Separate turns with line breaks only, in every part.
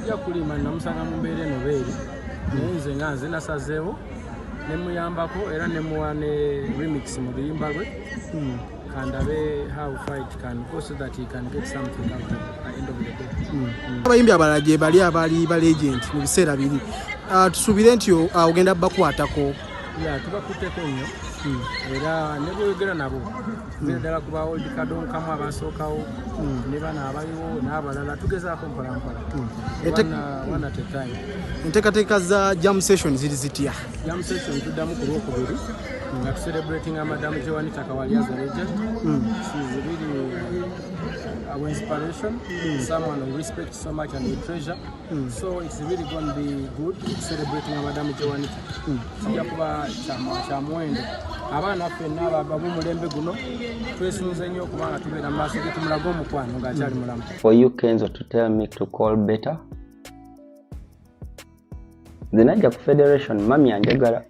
ajja kulima namusanga mu mbeera eno beeri naye nze nga nze nasazeewo ne muyambako era ne muwa ne remix mu luyimba lwe kandabe how fight can go so that he can get something out of the end of the day.
Abayimbi abalala gye bali abali ba legend mu biseera biri tusuubire nti ogenda bakwatako.
Tubakutteko nnyo era ne bweyogera nabo ddala kuba old kadonkamu abasookawo ne bana abaliwo n'abalala tugezaako mpolampola one at a time.
Enteekateeka za jam session ziri zitya?
Jam session tuddamu ku Lwokubiri nga tucelebrating Madam Joanita Kawalya as a legend. She's really our inspiration, someone we respect so much and we treasure. So it's really going to be good celebrating Madam Joanita. Kijja kuba kya muwendo. Abaana ffenna ab'omulembe guno twesunze nnyo okubanga tubeera mu maaso ge tumulaga omukwano ng'akyali mulamu.
For you Kenzo to tell me to call better. Nze najja ku federation mami anjagala.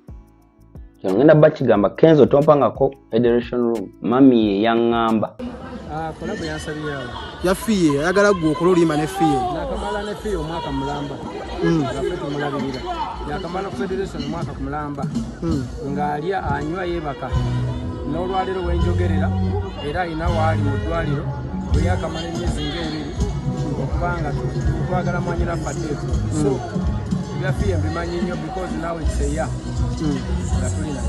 Ngenda bakigamba Kenzo tompangako federation room. Mami ye yaŋŋamba.
Kolabo yansabyewo.
Yafiye ayagala gwe okola oluyimba ne fiye.
Nakamala ne fiye omwaka mulamba. Nga tumulabirira. Yakamala ku federation omwaka ku mulamba. Ng'alya anywa yeebaka. N'olwaliro wenjogerera era ayina waali mu ddwaliro bwe yakamala emyezi ng'ebiri okubanga twagala mwanyira faddeeko. So byafiye mbimanyi nnyo because now it's a year. Nga tulina.